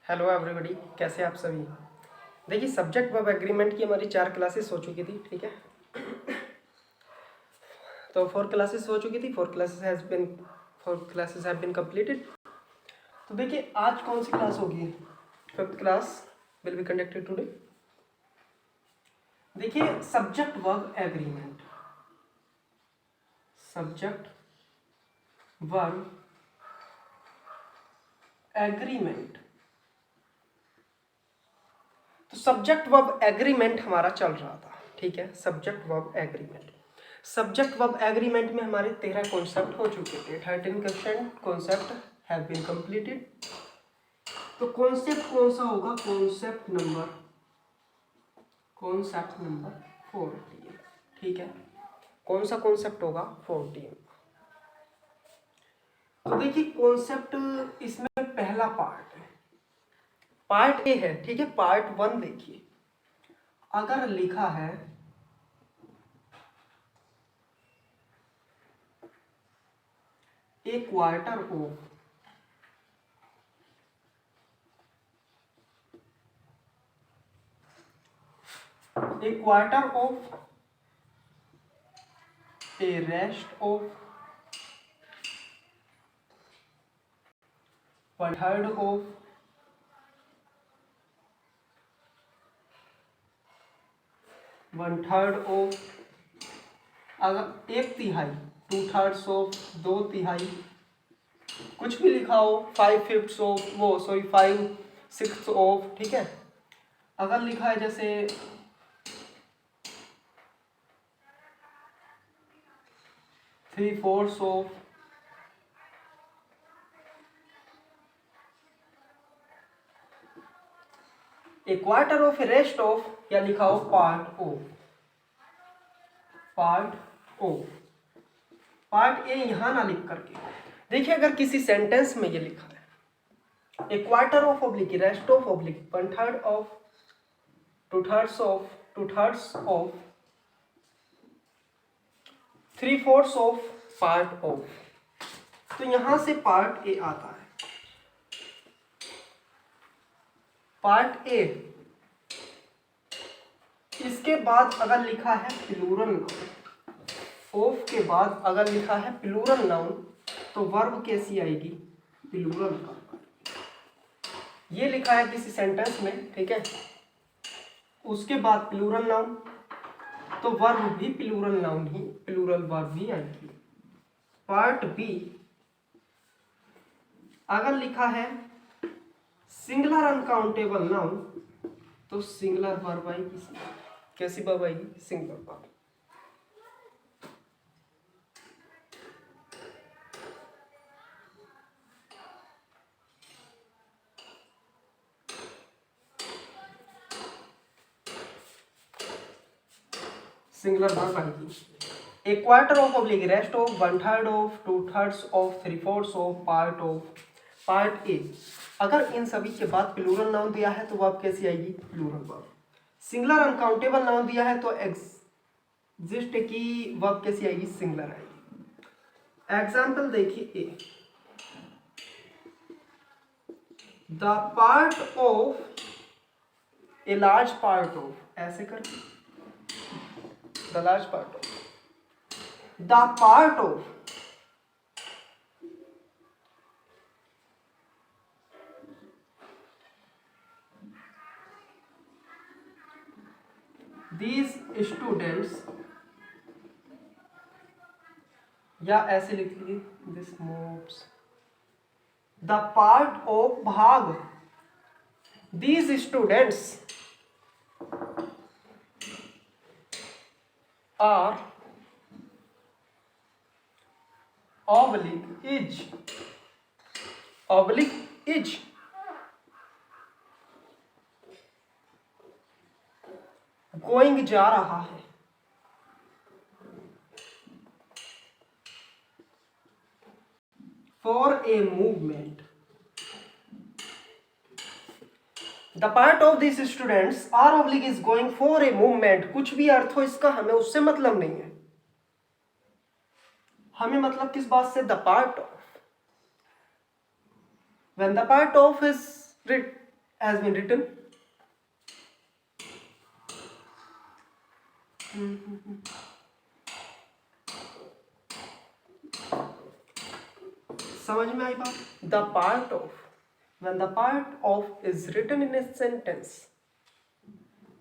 Hello everybody, कैसे आप सभी। देखिए, सब्जेक्ट वर्ब एग्रीमेंट की हमारी 4 क्लासेस हो चुकी थी, ठीक है। तो 4 क्लासेस हो चुकी थी, 4 क्लासेस हैव बीन कंप्लीटेड। तो देखिए, आज कौन सी क्लास होगी। 5th class will be conducted today. देखिए, subject verb agreement, subject verb agreement. तो सब्जेक्ट वर्ब एग्रीमेंट हमारा चल रहा था, ठीक है। Subject verb agreement, subject verb agreement में हमारे 13 कॉन्सेप्ट हो चुके थे। 13 कॉन्सेप्ट हैव बीन कंप्लीटेड। तो कॉन्सेप्ट कौन सा होगा? कॉन्सेप्ट नंबर 14, ठीक है। कौन सा कॉन्सेप्ट होगा? 14। तो देखिए, कॉन्सेप्ट इसमें पहला पार्ट है, पार्ट ए है, ठीक है। पार्ट 1 देखिए, अगर लिखा है a quarter of a quarter of a rest of 1/3 of 1/3 of, अगर 1/3, 2/3 ऑफ 2/3, कुछ भी लिखा हो, 5/5 ऑफ, वो सॉरी 5/6 ऑफ, ठीक है। अगर लिखा है जैसे 3/4 of, A quarter of, A rest of, या लिखा हो part of, part of, part A यहां ना लिख करके देखिए, अगर किसी सेंटेंस में ये लिखा है a quarter of oblique, rest of oblique, 1/3 of, 2/3 of, 2/3 of, 3/4 of, part of, तो यहां से पार्ट ए आता है। पार्ट ए, इसके बाद अगर लिखा है प्लूरल नाउन, ऑफ के बाद अगर लिखा है प्लूरल नाउन, तो वर्ब कैसी आएगी? Plural verb. ये लिखा है किसी सेंटेंस में, ठीक है, उसके बाद प्लूरल नाउन, तो वर्ब भी प्लूरल नाउन ही, प्लूरल वर्ब ही आएगी। पार्ट बी, अगर लिखा है सिंगुलर अनकाउंटेबल नाउन, तो सिंगुलर वर्ब आएगी। कैसी वर्ब आएगी? Singular verb. सिंगुलर वर्ब आएगी। ए quarter of oblique, rest of, 1/3 of, 2/3 of, 3/4 of, part of, part A. अगर इन सभी के बाद प्लूरल नाउन दिया है तो वर्ब कैसी आएगी? Plural verb. Singular uncountable noun दिया है तो एग्जिस्ट की वर्ब कैसी आएगी? सिंगुलर आएगी। एग्जाम्पल देखिए, a the part of a large part of, ऐसे करके the large part of, the part of, these students, या ऐसे लिख लीजिए this moves, the part of भाग, these students are oblique is going, जा रहा है। For a movement, the part of this students are oblique is going for a movement. कुछ भी अर्थ हो इसका, हमें उससे मतलब नहीं है, हमें मतलब किस बात से? The part of. When the part of is has been written. समझ में आई बात? The part of, when the part of is written in a sentence,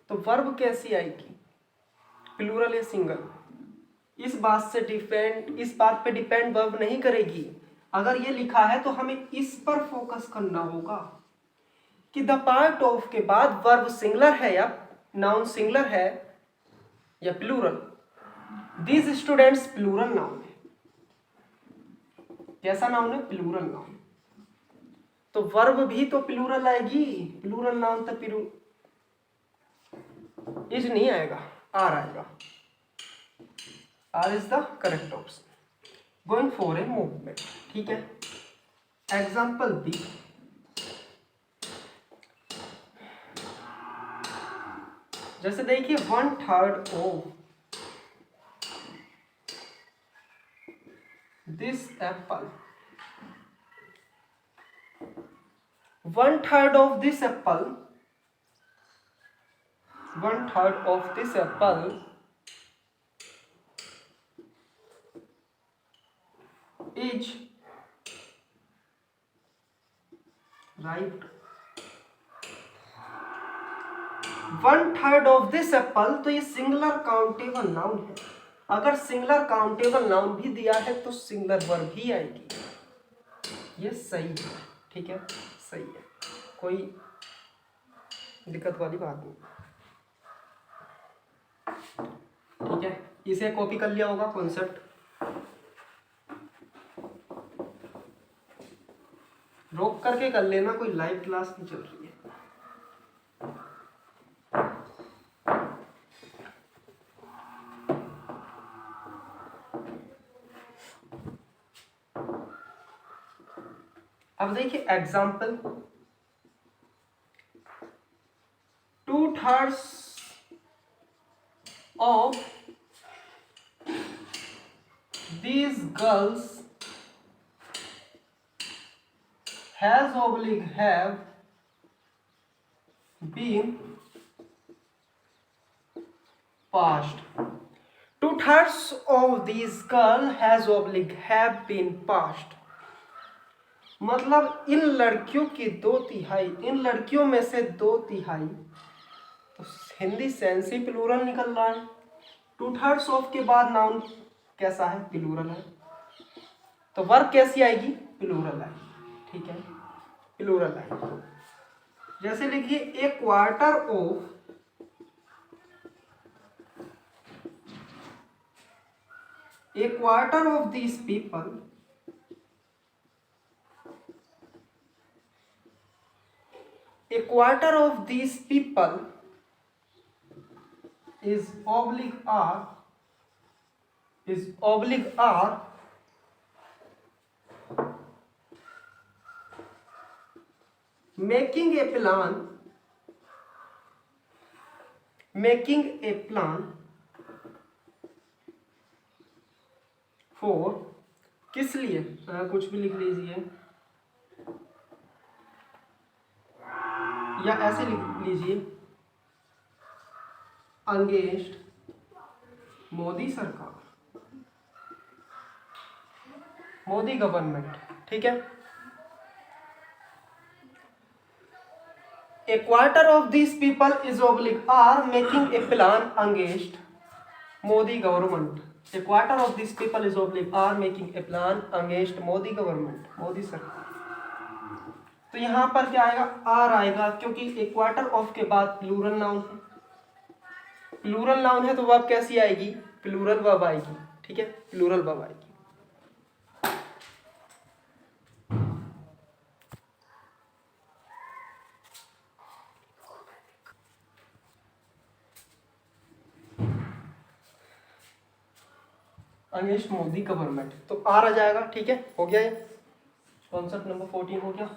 तो वर्ब कैसी आएगी, प्लूरल या सिंगल? इस बात पे डिपेंड वर्ब नहीं करेगी। अगर ये लिखा है तो हमें इस पर फोकस करना होगा कि द पार्ट ऑफ के बाद वर्ब सिंगुलर है या नाउन सिंगुलर है या plural. These students plural noun है। कैसा नाउन है? Plural noun. तो वर्ब भी तो प्लूरल आएगी, प्लूरल नाउन तो इज नहीं आएगा, आर आएगा। Are is the correct option. Going for a movement, ठीक है। एग्जाम्पल बी, जैसे देखिए 1/3 of this apple, 1/3 of this apple, 1/3 of this apple is ripe. 1/3 of this apple, तो ये सिंगुलर काउंटेबल नाउन है। अगर सिंगुलर काउंटेबल नाउन भी दिया है तो सिंगुलर वर्ब ही आएगी। ये सही है, ठीक है, सही है, कोई दिक्कत वाली बात नहीं, ठीक है। इसे कॉपी कर लिया होगा कॉन्सेप्ट। रोक करके कर लेना, कोई लाइव क्लास नहीं चल रही है। अब देखिए example, 2/3 of these girls have been passed. 2/3 of these girls have been passed, मतलब इन लड़कियों की 2/3, इन लड़कियों में से 2/3, तो हिंदी सेंस ही प्लूरल निकल रहा है। 2/3 ऑफ के बाद नाउन कैसा है? प्लूरल है। तो वर्ब कैसी आएगी? प्लूरल आएगी, ठीक है, प्लूरल आएगी। जैसे लिखिए ए quarter of these people, a quarter of these people is making a plan for, किस लिए? कुछ भी लिख लीजिए या ऐसे लिख लीजिए, अगेंस्ट मोदी सरकार, मोदी गवर्नमेंट, ठीक है। A quarter of this people is are making a plan against Modi government. A quarter of this people is are making a plan against Modi government, Modi सरकार। तो यहां पर क्या आएगा? आर आएगा, क्योंकि एक क्वार्टर ऑफ के बाद प्लूरल नाउन है। प्लूरल नाउन है तो वर्ब कैसी आएगी? प्लूरल वर्ब आएगी, ठीक है, प्लूरल वर्ब आएगी। अगेंस्ट मोदी गवर्नमेंट, तो आर आ जाएगा, ठीक है, हो गया। ये कॉन्सेप्ट नंबर 14 हो गया।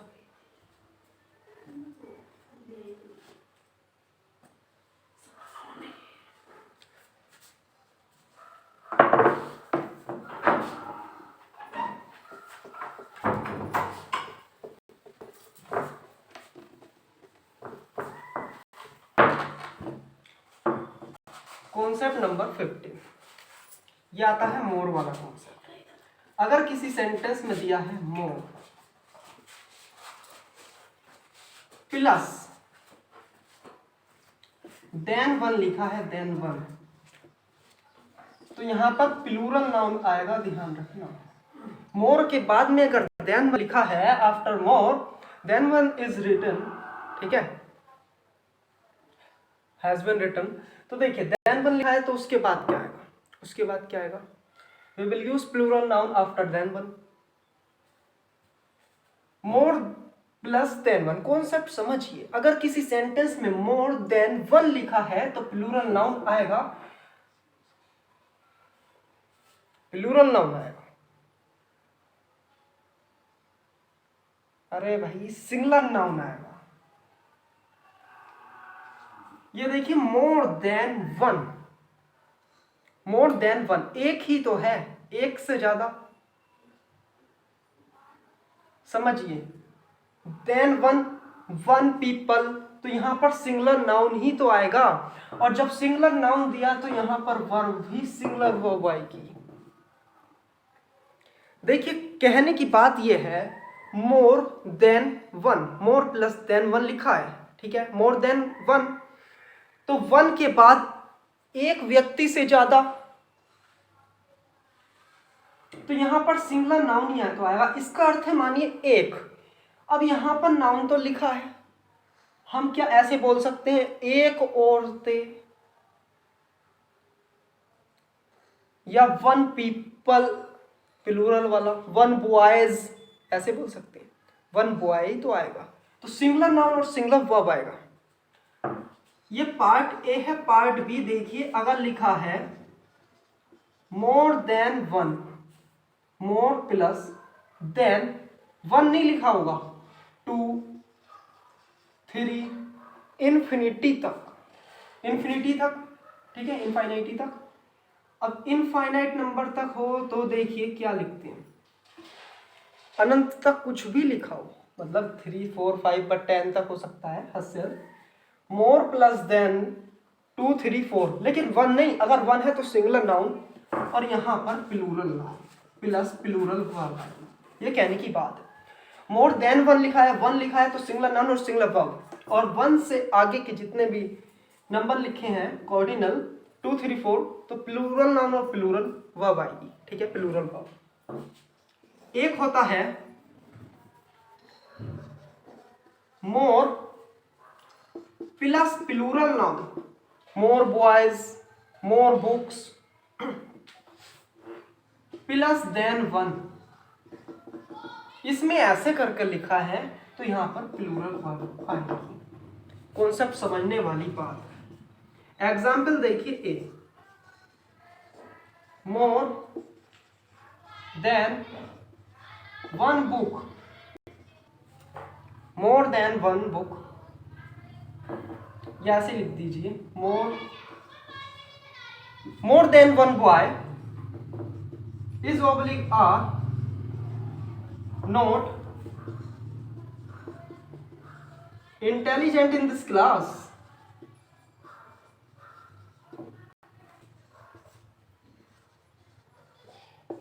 कॉन्सेप्ट नंबर 15, ये आता है मोर वाला कॉन्सेप्ट। अगर किसी सेंटेंस में दिया है मोर प्लस देन वन लिखा है, देन वन, तो यहां पर प्लूरल नाउन आएगा, ध्यान रखना। मोर के बाद में अगर देन वन लिखा है, after more than one is written, ठीक है, हैज बीन रिटन, तो देखिए देन वन लिखा है तो उसके बाद क्या आएगा, उसके बाद क्या आएगा, we will use plural noun after than one. More plus than one, concept समझिए। अगर किसी सेंटेंस में मोर देन वन लिखा है तो प्लूरल नाउन आएगा, प्लूरल नाउन आएगा। अरे भाई सिंगुलर नाउन आएगा। ये देखिए मोर देन वन, मोर देन वन, एक ही तो है, एक से ज्यादा, समझिए। देन वन, वन पीपल, तो यहां पर सिंगुलर नाउन ही तो आएगा, और जब सिंगुलर नाउन दिया तो यहां पर वर्ब भी सिंगुलर वर्ब आएगी। देखिए कहने की बात यह है, मोर than one, more plus than one लिखा है, ठीक है, मोर देन वन, तो वन के बाद एक व्यक्ति से ज्यादा, तो यहां पर सिंगुलर नाउन ही तो आएगा। इसका अर्थ है मानिए एक, अब यहां पर नाउन तो लिखा है, हम क्या ऐसे बोल सकते हैं एक औरतें, या वन पीपल प्लूरल वाला, वन बॉयज, ऐसे बोल सकते हैं, वन बॉय तो आएगा, तो सिंगुलर नाउन और सिंगुलर वर्ब आएगा। ये पार्ट ए है। पार्ट बी देखिए, अगर लिखा है मोर than one, more plus than one नहीं लिखा होगा, 2 3 इन्फिनिटी तक, इन्फिनिटी तक, ठीक है, इनफाइनाइटी तक। अब इनफाइनाइट नंबर तक हो तो देखिए क्या लिखते हैं, अनंत तक कुछ भी लिखा हो, मतलब 3 4 5 पर 10 तक हो सकता है, हस्सेल मोर प्लस देन 2 3 4, लेकिन वन नहीं, अगर वन है तो सिंगुलर नाउन, और यहां पर plural noun plus plural verb, ये कहने की बात है। मोर देन वन लिखा है, वन लिखा है तो सिंगुलर नाउन और सिंगुलर वर्ब, और वन से आगे के जितने भी नंबर लिखे हैं कॉर्डिनल 2 3 4, तो प्लूरल नाउन और प्लूरल वर्ब आएगी, ठीक है, प्लूरल वर्ब। एक होता है more plus plural noun, more boys, more books, plus than one, इसमें ऐसे करके लिखा है तो यहां पर प्लूरल वर्ब आएगी। कॉन्सेप्ट समझने वाली बात है। एग्जाम्पल देखिए, a more than one book, more than one book, या ऐसे लिख दीजिए more than one boy is oblique are not intelligent in this class,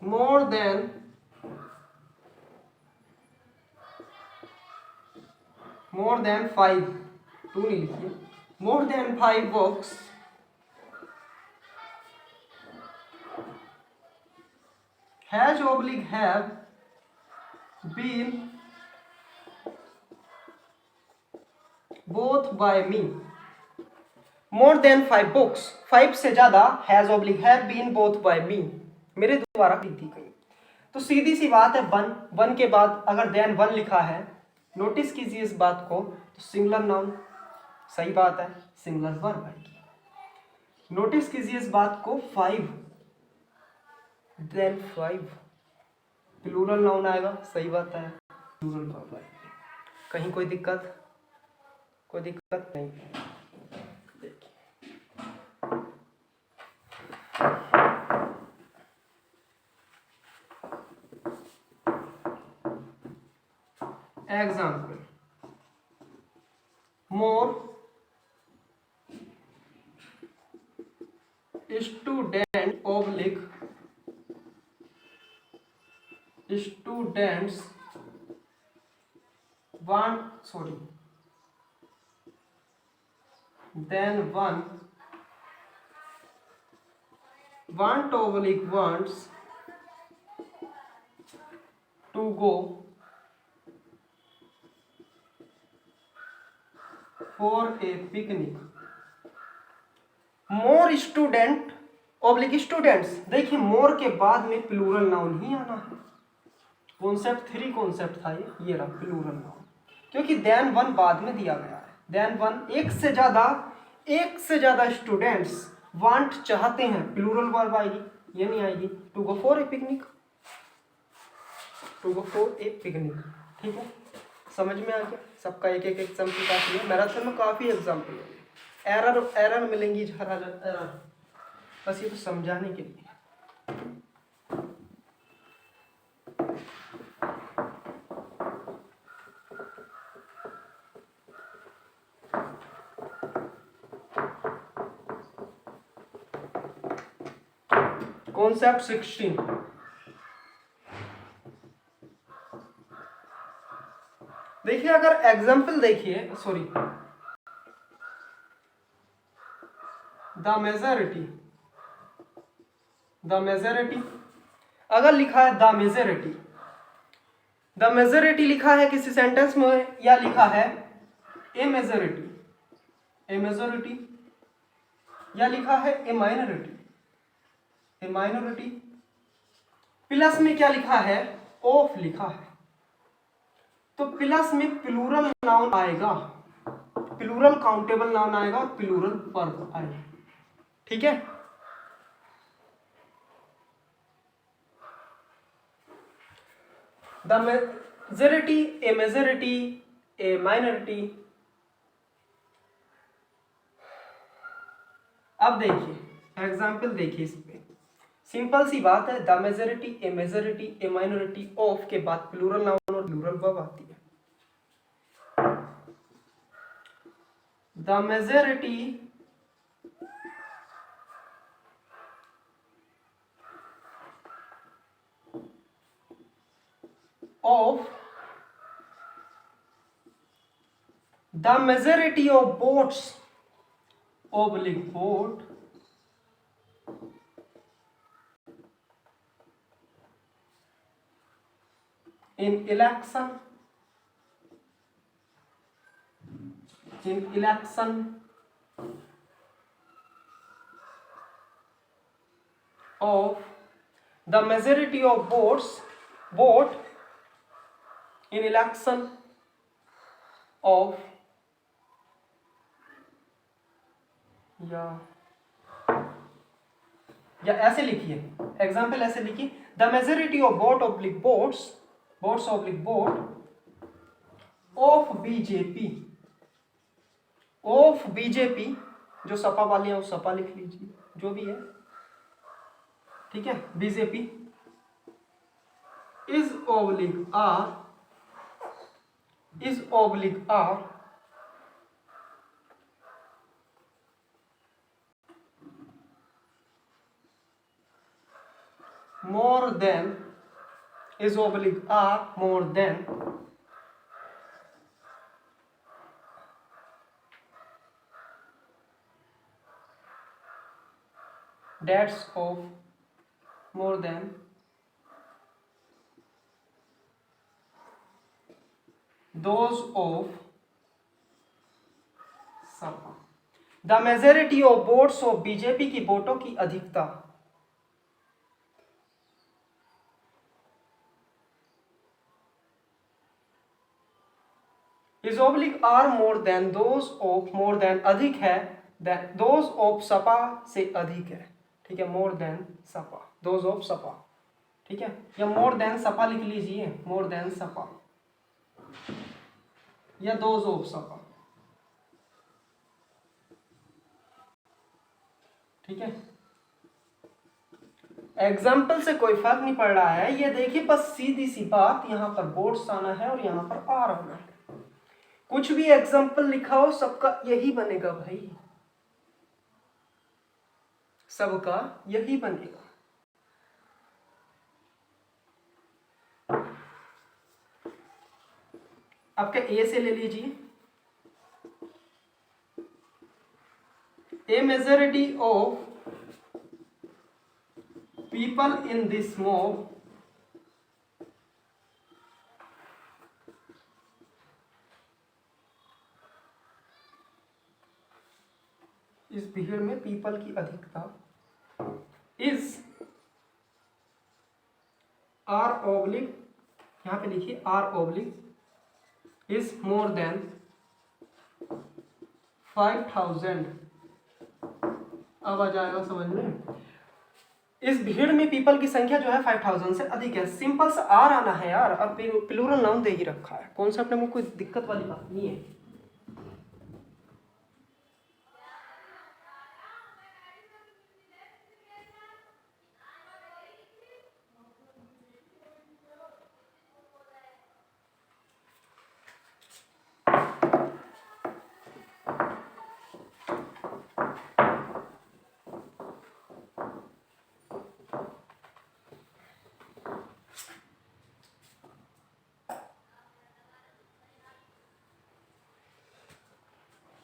more than five, 2 नहीं लिखिए, more than 5 books has oblique have been both by me, more than 5 books, 5 से ज्यादा has oblique have been both by me, मेरे द्वारा लिखी गई। तो सीधी सी बात है, वन के बाद अगर देन वन लिखा है, नोटिस कीजिए इस बात को, तो सिंगुलर नाउन, सही बात है, सिंगुलर वर्ब आएगी। नोटिस कीजिए इस बात को, 5 देन 5 प्लूरल नाउन आएगा, सही बात है, प्लूरल वर्ब आएगी। कहीं कोई दिक्कत नहीं। Example, more students want sorry then one wants to go for a picnic. More student students, देखिए मोर के बाद में प्लूरल नाउन ही आना है। कॉन्सेप्ट 3 कॉन्सेप्ट था ये रहा प्लूरल नाउन, क्योंकि देन वन बाद में दिया गया है। देन वन एक से ज्यादा स्टूडेंट्स वांट चाहते हैं, प्लूरल वर्ब आएगी, ये नहीं आएगी to go for a picnic, to go for a picnic. ठीक है, समझ में आ गया? सबका एक एक एग्जाम्पल काफी है, मैराथन में काफी एग्जाम्पल है। एरर मिलेंगी एरर, बस ये तो समझाने के लिए। कॉन्सेप्ट 16, देखिए अगर एग्जाम्पल देखिए, सॉरी द मेजॉरिटी अगर लिखा है द मेजॉरिटी लिखा है किसी सेंटेंस में, या लिखा है ए मेजॉरिटी, या लिखा है ए माइनॉरिटी, प्लस में क्या लिखा है, ऑफ लिखा है, तो प्लस में प्लूरल नाउन आएगा, प्लूरल काउंटेबल नाउन आएगा और प्लूरल वर्ब आएगा। ठीक है, द मेजॉरिटी, ए माइनॉरिटी। अब देखिए एग्जाम्पल देखिए, इस पे सिंपल सी बात है, the majority, A minority, of के बाद प्लूरल नाउन और प्लूरल वर्ब आती है। The majority of boats boat in election of the majority of vote in election of या ऐसे लिखिए, एग्जाम्पल ऐसे लिखिए, the majority of boats of BJP, जो सपा वाले हैं वो सपा लिख लीजिए, जो भी है। ठीक है, BJP is oblique are more than that's of more than those of सपा। The majority of votes of BJP की वोटों की अधिकता is oblique are more than those of, more than अधिक है, दोज ऑफ सपा से अधिक है। ठीक है, more than Sapa, those of Sapa. ठीक है, या मोर देन सपा लिख लीजिए, मोर देन सपा या दोज ऑफ सपा। ठीक है, एग्जाम्पल से कोई फर्क नहीं पड़ रहा है, ये देखिए बस सीधी सी बात, यहां पर बोर्ड्स आना है और यहां पर आर आना है। कुछ भी एग्जाम्पल लिखा हो सबका यही बनेगा भाई, सबका यही बनेगा। आपका ए से ले लीजिए, a majority of people in this mob इस भीड़ में पीपल की अधिकता इज आर ऑब्लिक, यहां पे लिखिए are oblique is more than 5000। अब आ जाएगा समझ में, इस भीड़ में पीपल की संख्या जो है 5000 से अधिक है। सिंपल सा आर आना है यार, अब प्लूरल नाउन दे ही रखा है, कॉन्सेप्ट में कोई दिक्कत वाली बात नहीं है।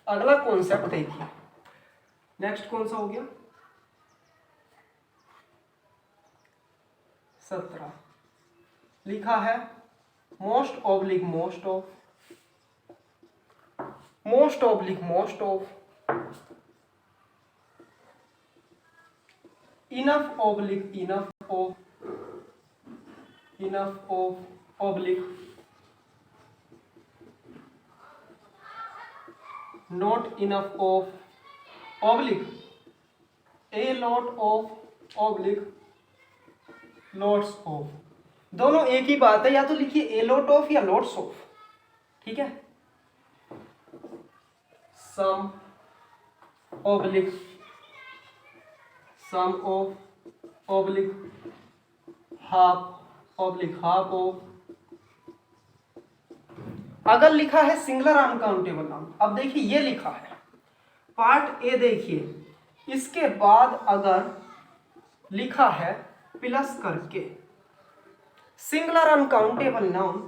अगला कॉन्सेप्ट देखिए, नेक्स्ट कौन सा हो गया 17, लिखा है most oblique most of, most oblique most of, enough oblique enough of, enough of oblique, not enough of oblique, a lot of oblique, lots of. दोनों एक ही बात है, या तो लिखिए ए लॉट ऑफ या लॉट्स ऑफ, ठीक है। Some oblique some of oblique half oblique half of. अगर लिखा है सिंगुलर अनकाउंटेबल नाउन, अब देखिए ये लिखा है पार्ट ए, देखिए इसके बाद अगर लिखा है प्लस करके सिंगुलर अनकाउंटेबल नाउन,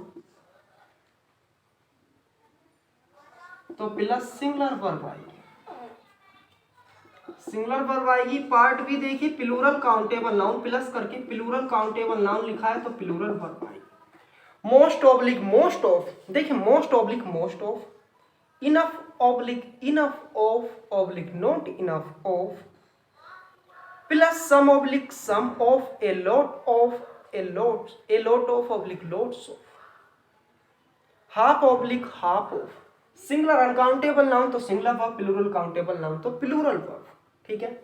तो प्लस सिंगुलर वर्ब आएगी, सिंगुलर वर्ब आएगी। पार्ट बी देखिए प्लूरल काउंटेबल नाउन प्लस करके प्लूरल काउंटेबल नाउन लिखा है तो प्लूरल वर्ब आएगी। मोस्ट ऑब्लिक मोस्ट ऑफ, देखिए most oblique most of, enough oblique enough of oblique not enough of, plus some oblique some of, a lot of, a lot of oblique lots of, half oblique half of. Singular uncountable noun तो singular verb, plural countable noun तो plural verb, ठीक है।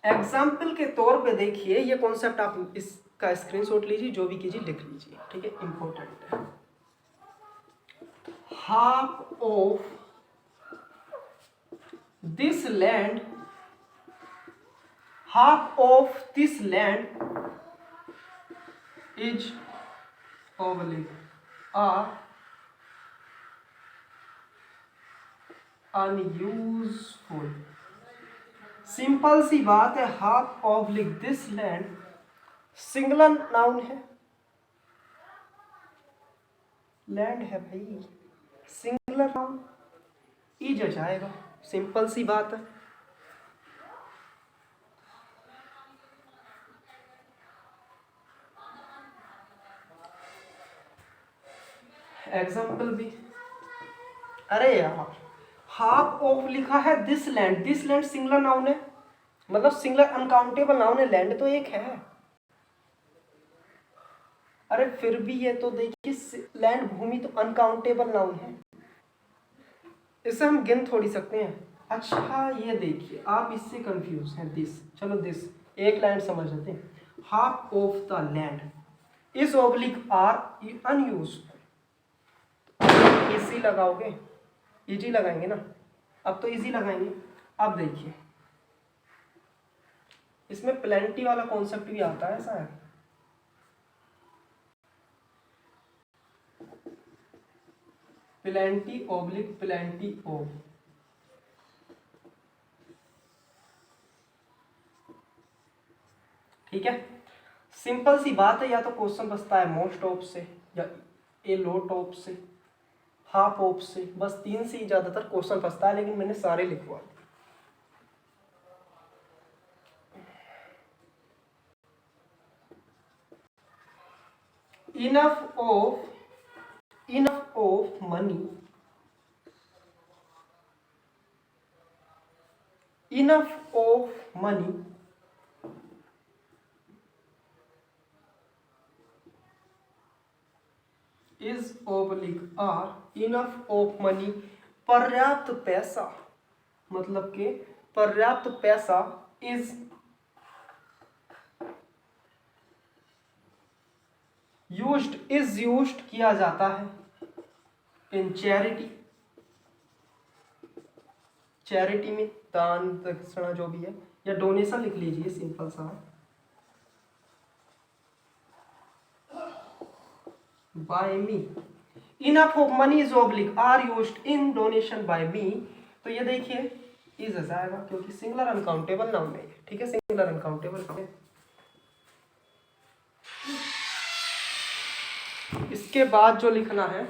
Example के तौर पे देखिए ये concept आप इसका स्क्रीनशॉट लीजिए, जो भी कीजिए लिख लीजिए, ठीक है, इंपॉर्टेंट है। Half of this land, half of this land is oblique or unuseful। Simple सी बात है, half oblique this land singular noun है, लैंड है भाई, सिंगुलर नाउन इज आ जाएगा, सिंपल सी बात है। एग्जाम्पल भी, अरे यार हाफ ऑफ लिखा है this land, this land singular noun है, मतलब सिंगुलर अनकाउंटेबल नाउन है, लैंड तो एक है। अरे फिर भी ये तो देखिए लैंड भूमि तो अनकाउंटेबल नाउन है, इसे हम गिन थोड़ी सकते हैं। अच्छा ये देखिए आप इससे कंफ्यूज हैं, दिस, चलो दिस एक लैंड समझ लेते हैं, half of the land is oblique are unused, is लगाओगे, इजी लगाएंगे ना, अब तो इजी लगाएंगे। अब देखिए इसमें प्लेंटी वाला कॉन्सेप्ट भी आता है, ऐसा है, प्लेंटी ऑब्लिक प्लेंटी ऑफ, ठीक है, सिंपल सी बात है, या तो क्वेश्चन बचता है मोस्ट ऑफ से, या ए लोट ऑफ से, हाफ ऑफ से, बस तीन से ही ज़्यादातर क्वेश्चन फंसता है, लेकिन मैंने सारे लिखवा दिए। enough of money, enough of money is oblique are enough of money, पर्याप्त पैसा, मतलब कि पर्याप्त पैसा is used किया जाता है in चैरिटी में, दान दक्षिणा जो भी है, या डोनेशन लिख लीजिए सिंपल सा, by me. Enough of money is oblique are used in donation by me, तो ये देखिए इज आ जाएगा क्योंकि सिंगुलर अनकाउंटेबल नाउन है, ठीक है, सिंगुलर अनकाउंटेबल है। इसके बाद जो लिखना है,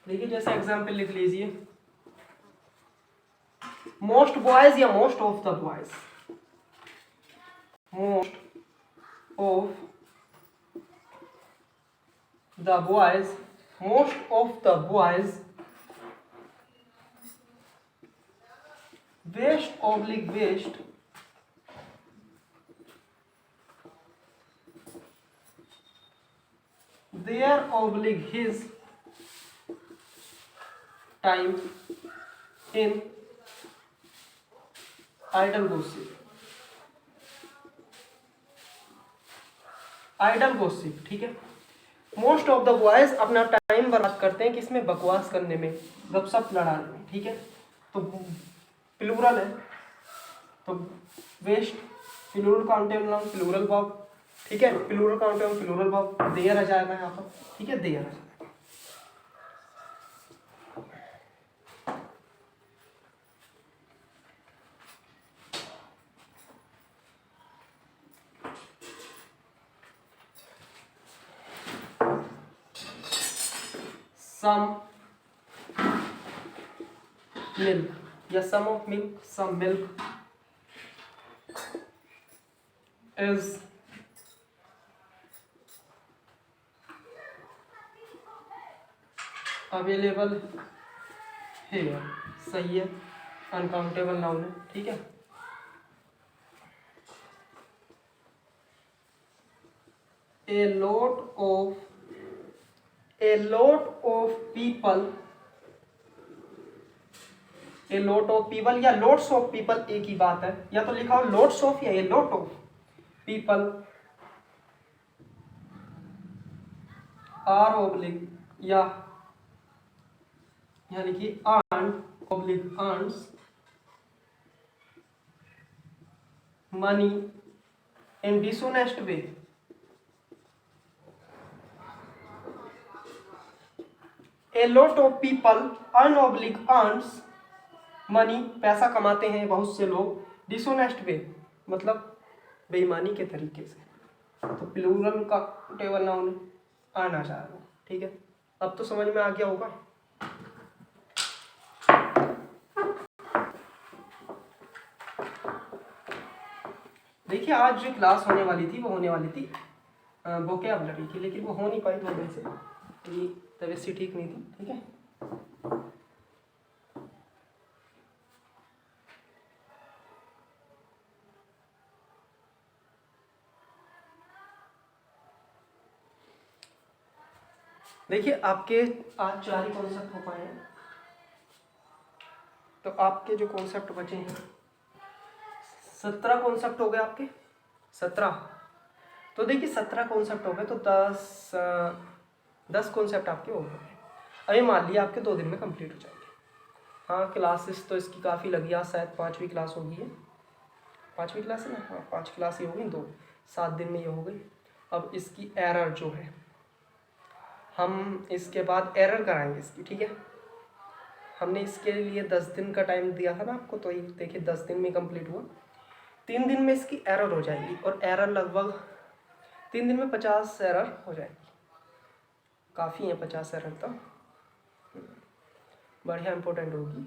देखिए जैसे एग्जाम्पल लिख लीजिए, मोस्ट बॉयज या most of the boys, most of the boys, most of the boys waste oblique waste their oblique his time in idle gossip, idle gossip, ठीक है। मोस्ट ऑफ द बॉयज अपना time बर्बाद करते हैं किसमें, बकवास करने में, गपशप लड़ाने में, ठीक है। तो प्लूरल है, तो west plural countable noun, plural verb, ठीक है, plural countable plural verb, there आ जाएगा यहाँ पर, ठीक है, देयर आ जाएगा। some milk या some of milk, some milk is available here, सही है, अनकाउंटेबल नाउन है, ठीक है। a lot of people, a lot of people या lots of people एक ही बात है, या तो लिखा हो lots of या a lot of people are oblique या लिखिए earned oblique earns money in dishonest way, a lot of people earn oblique earns money, पैसा कमाते हैं बहुत से लोग, डिसोनेस्ट वे मतलब बेईमानी के तरीके से, तो प्लूरल का टेबल नाउन आना जाएगा, ठीक है। अब तो समझ में आ गया होगा। देखिए आज जो क्लास होने वाली थी वो होने वाली थी वोकैबुलरी की, लेकिन वो हो नहीं पाई 2 दिन से, मेरी तबीयत सी ठीक नहीं थी, ठीक है। देखिए आपके आज 4 ही कॉन्सेप्ट हो पाए हैं, तो आपके जो कॉन्सेप्ट बचे हैं 17 कॉन्सेप्ट हो गए आपके, 17। तो देखिए 17 कॉन्सेप्ट हो गए तो 10 कॉन्सेप्ट आपके हो गए। अभी मान लिया आपके 2 दिन में कंप्लीट हो जाएंगे। हाँ क्लासेस तो इसकी काफ़ी लगी, आज शायद 5वीं क्लास होगी है, 5वीं क्लास है ना, हाँ 5 क्लास ही होगी, 7 दिन में ये हो गई। अब इसकी एरर जो है, हम इसके बाद एरर कराएंगे इसकी, ठीक है। हमने इसके लिए 10 दिन का टाइम दिया था ना आपको, तो ये देखिए 10 दिन में कंप्लीट हुआ। 3 दिन में इसकी एरर हो जाएगी, और एरर लगभग 3 दिन में 50 एरर हो जाएगी। काफ़ी है 50 एरर तो, बढ़िया इम्पोर्टेंट होगी।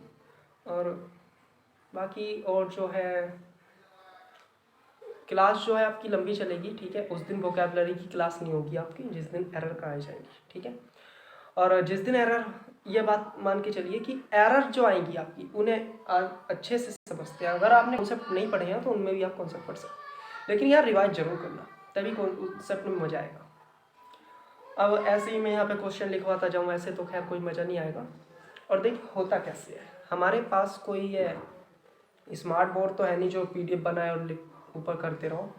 और बाकी और जो है क्लास जो है आपकी लंबी चलेगी, ठीक है। उस दिन वोकैबुलरी की क्लास नहीं होगी आपकी, जिस दिन एरर कराई जाएगी, ठीक है। और जिस दिन एरर, ये बात मान के चलिए कि एरर जो आएंगी आपकी उन्हें अच्छे से समझते हैं। अगर आपने कॉन्सेप्ट नहीं पढ़े हैं तो उनमें भी आप कॉन्सेप्ट पढ़ सकते हैं, लेकिन यार रिवाइज जरूर करना, तभी कॉन्सेप्ट में मजा आएगा। अब ऐसे ही मैं यहाँ पे क्वेश्चन लिखवाता जाऊँ ऐसे तो खैर कोई मज़ा नहीं आएगा। और देखिए होता कैसे है, हमारे पास कोई है स्मार्ट बोर्ड तो है नहीं जो PDF बनाए और ऊपर करते रहो।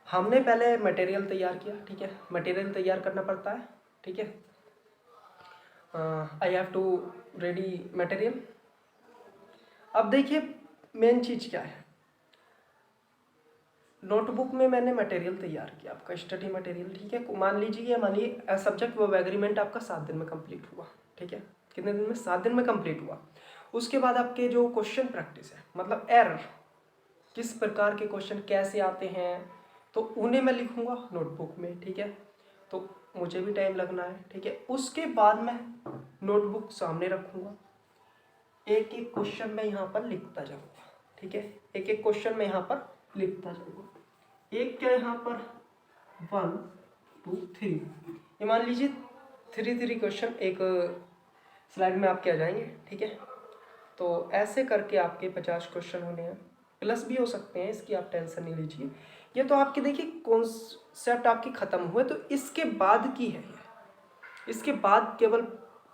हमने पहले मटेरियल तैयार किया, ठीक है। मटेरियल तैयार करना पड़ता है, ठीक है। I have to ready material. अब देखिए मेन चीज़ क्या है, नोटबुक में मैंने मटेरियल तैयार किया आपका स्टडी मटेरियल, ठीक है। मान लीजिए सब्जेक्ट वर्ब एग्रीमेंट आपका 7 दिन में कंप्लीट हुआ, ठीक है। कितने दिन में? 7 दिन में कंप्लीट हुआ। उसके बाद आपके जो क्वेश्चन प्रैक्टिस है, मतलब एरर, किस प्रकार के क्वेश्चन कैसे आते हैं, तो उन्हें मैं लिखूंगा नोटबुक में, ठीक है। तो मुझे भी टाइम लगना है, ठीक है। उसके बाद मैं नोटबुक सामने रखूंगा, एक एक क्वेश्चन मैं यहाँ पर लिखता जाऊँगा, ठीक है। एक एक क्वेश्चन मैं यहाँ पर लिखता जाऊँगा। एक क्या यहाँ पर 1 2 3, ये मान लीजिए 3 क्वेश्चन एक स्लाइड में आपके आ जाएंगे, ठीक है। तो ऐसे करके आपके 50 क्वेश्चन होने हैं, प्लस भी हो सकते हैं, इसकी आप टेंशन नहीं लीजिए। ये तो आपके देखिए कॉन्सेप्ट आपके ख़त्म हुए, तो इसके बाद की है ये, इसके बाद केवल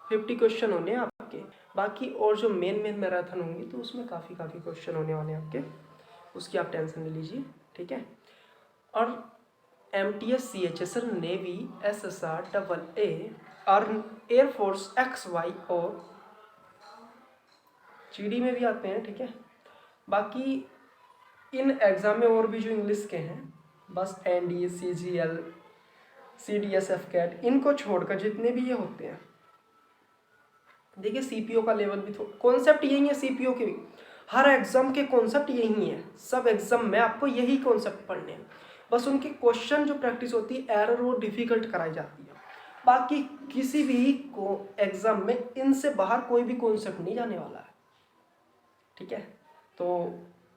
50 क्वेश्चन होने हैं आपके। बाकी और जो मेन मैराथन होंगी तो उसमें काफ़ी क्वेश्चन होने वाले हैं आपके, उसकी आप टेंशन नहीं लीजिए, ठीक है। और MTS CHSL navy SSR AA army air force XY और GD में भी आते हैं, ठीक है। बाकी इन एग्ज़ाम में और भी जो इंग्लिश के हैं, बस NDA CGL CDS FCAT, इनको छोड़कर जितने भी ये होते हैं, देखिए CPO का लेवल भी थोड़ा, कॉन्सेप्ट यही है CPO के भी, हर एग्जाम के कॉन्सेप्ट यही है, सब एग्जाम में आपको यही कॉन्सेप्ट पढ़ने हैं। बस उनके क्वेश्चन जो प्रैक्टिस होती है एरर वो डिफिकल्ट कराई जाती है। बाकी किसी भी को एग्जाम में इनसे बाहर कोई भी कॉन्सेप्ट नहीं जाने वाला है, ठीक है। तो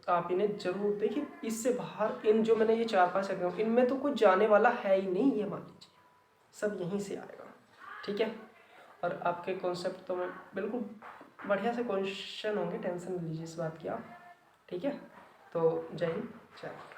आप इन्हें जरूर देखिए, इससे बाहर इन जो मैंने ये 4-5 एग्जाम, इनमें तो कुछ जाने वाला है ही नहीं, ये मान लीजिए सब यहीं से आएगा, ठीक है। और आपके कॉन्सेप्ट तो मैं बिल्कुल बढ़िया से क्वेश्चन होंगे, टेंशन नहीं लीजिए इस बात की आप, ठीक है। तो जय हिंद, जय भारत।